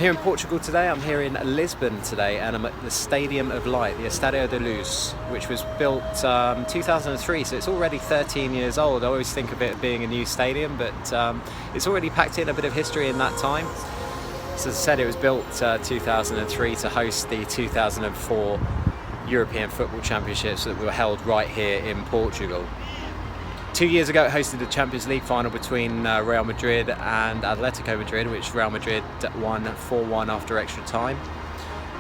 here in Portugal today. I'm here in Lisbon today, and I'm at the Stadium of Light, the Estadio da Luz, which was built 2003, so it's already 13 years old. I always think of it being a new stadium, but it's already packed in a bit of history in that time. So as I said, it was built 2003 to host the 2004 European Football Championships that were held right here in Portugal. 2 years ago, it hosted the Champions League final between Real Madrid and Atletico Madrid, which Real Madrid won 4-1 after extra time.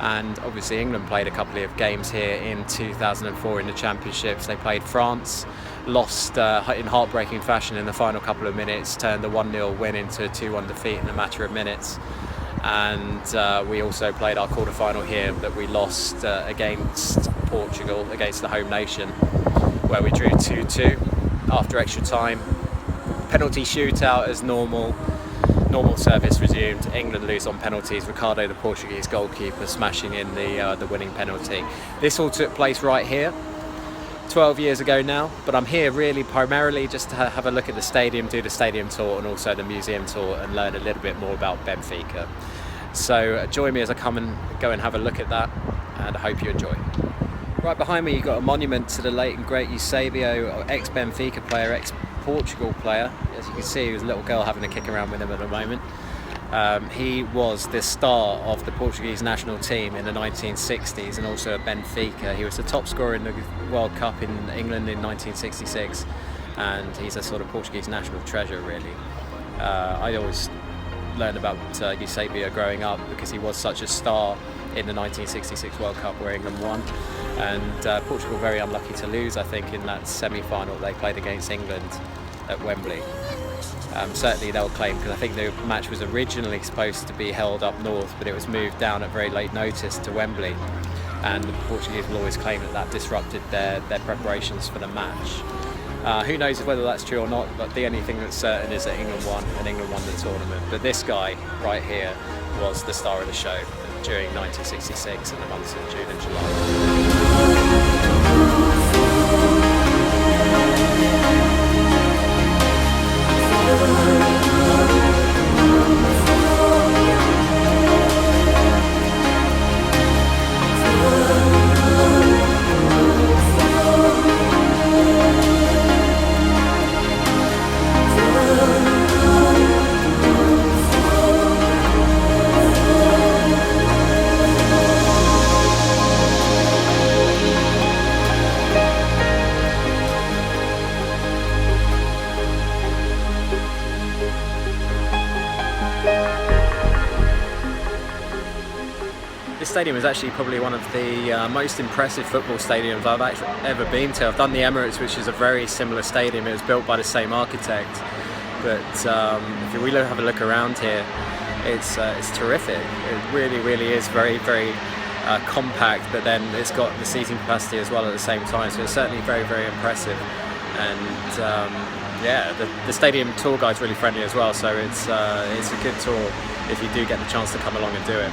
And obviously England played a couple of games here in 2004 in the Championships. They played France, lost in heartbreaking fashion in the final couple of minutes, turned the 1-0 win into a 2-1 defeat in a matter of minutes. And we also played our quarter-final here that we lost against Portugal, against the home nation, where we drew 2-2. After extra time, penalty shootout as normal service resumed. England lose on penalties. Ricardo, the Portuguese goalkeeper, smashing in the winning penalty. This all took place right here 12 years ago now, but I'm here really primarily just to have a look at the stadium, do the stadium tour and also the museum tour, and learn a little bit more about Benfica. So join me as I come and go and have a look at that, and I hope you enjoy. Right behind me, you've got a monument to the late and great Eusebio, ex-Benfica player, ex-Portugal player. As you can see, there's a little girl having a kick around with him at the moment. He was the star of the Portuguese national team in the 1960s and also at Benfica. He was the top scorer in the World Cup in England in 1966, and he's a sort of Portuguese national treasure, really. I always learned about Eusebio growing up because he was such a star in the 1966 World Cup where England won, and Portugal very unlucky to lose, I think, in that semi-final they played against England at Wembley. Certainly they'll claim, because I think the match was originally supposed to be held up north, but it was moved down at very late notice to Wembley, and the Portuguese will always claim that that disrupted their preparations for the match. Who knows whether that's true or not, but the only thing that's certain is that England won, and England won the tournament. But this guy right here was the star of the show during 1966 in the months of June and July. This stadium is actually probably one of the most impressive football stadiums I've actually ever been to. I've done the Emirates, which is a very similar stadium. It was built by the same architect, but if you really have a look around here, it's terrific. It really is very compact, but then it's got the seating capacity as well at the same time, so it's certainly very impressive. And yeah, the stadium tour guide's really friendly as well, so it's a good tour if you do get the chance to come along and do it.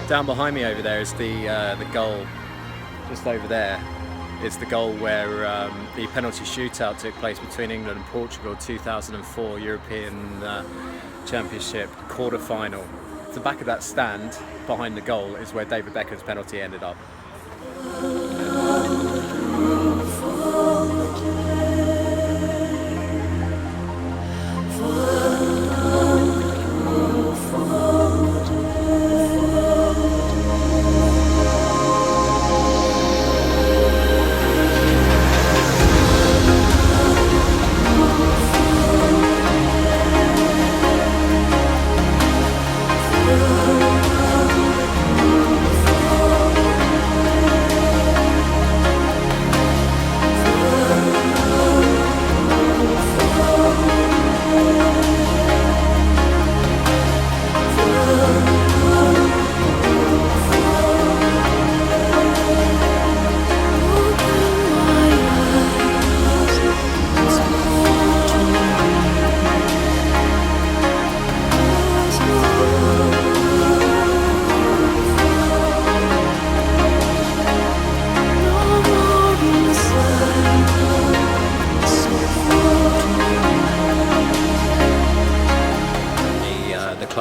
Down behind me over there is the goal. Just over there is the goal where the penalty shootout took place between England and Portugal, 2004 European Championship quarter-final. At the back of that stand behind the goal is where David Beckham's penalty ended up.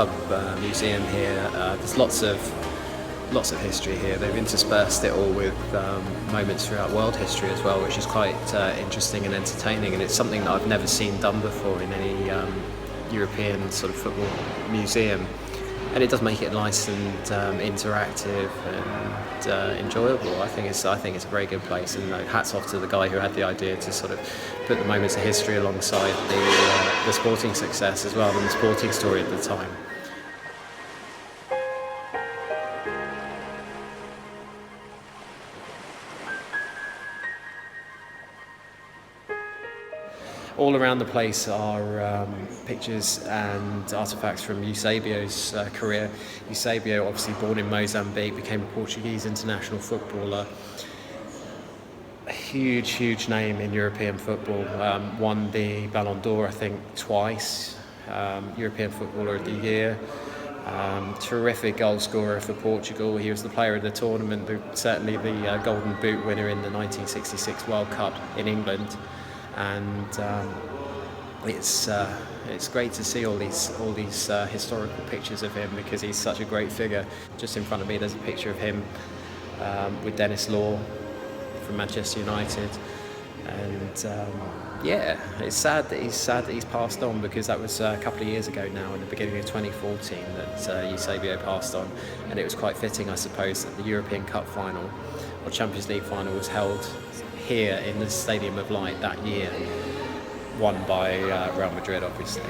club museum here. There's lots of history here. They've interspersed it all with moments throughout world history as well, which is quite interesting and entertaining, and it's something that I've never seen done before in any European sort of football museum. And it does make it nice and interactive and enjoyable. I think it's a very good place, and hats off to the guy who had the idea to sort of put the moments of history alongside the sporting success as well, and the sporting story at the time. All around the place are pictures and artefacts from Eusebio's career. Eusebio, obviously born in Mozambique, became a Portuguese international footballer. A huge name in European football. Won the Ballon d'Or, I think, twice. European Footballer of the Year. Terrific goal scorer for Portugal. He was the player of the tournament, certainly the Golden Boot winner in the 1966 World Cup in England. And it's great to see all these historical pictures of him, because he's such a great figure. Just in front of me there's a picture of him with Dennis Law from Manchester United, and it's sad that he's passed on, because that was a couple of years ago now, in the beginning of 2014, that Eusebio passed on, and it was quite fitting, I suppose, that the European Cup final or Champions League final was held here in the Stadium of Light that year, won by Real Madrid, obviously.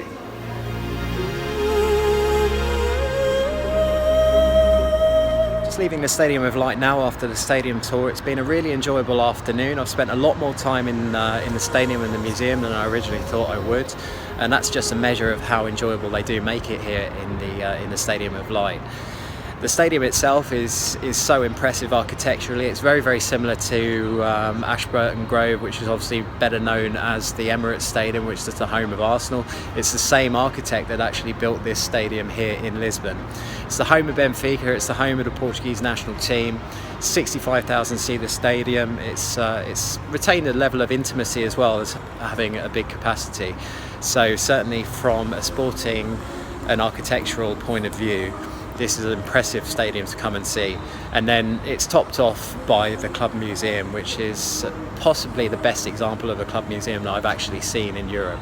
Just leaving the Stadium of Light now after the stadium tour. It's been a really enjoyable afternoon. I've spent a lot more time in the stadium and the museum than I originally thought I would, and that's just a measure of how enjoyable they do make it here in the Stadium of Light. The stadium itself is so impressive architecturally. It's very similar to Ashburton Grove, which is obviously better known as the Emirates Stadium, which is the home of Arsenal. It's the same architect that actually built this stadium here in Lisbon. It's the home of Benfica, it's the home of the Portuguese national team. 65,000 see the stadium. It's retained a level of intimacy as well as having a big capacity. So certainly from a sporting and architectural point of view, this is an impressive stadium to come and see. And then it's topped off by the club museum, which is possibly the best example of a club museum that I've actually seen in Europe.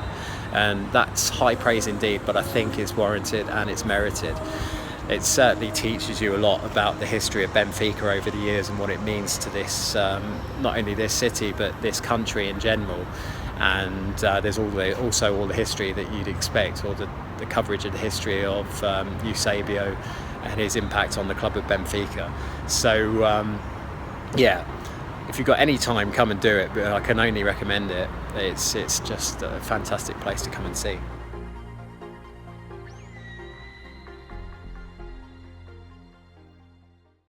And that's high praise indeed, but I think it's warranted and it's merited. It certainly teaches you a lot about the history of Benfica over the years and what it means to this, not only this city, but this country in general. And there's also all the history that you'd expect, or the coverage of the history of Eusebio and his impact on the club of Benfica. So if you've got any time, come and do it, but I can only recommend it. It's just a fantastic place to come and see.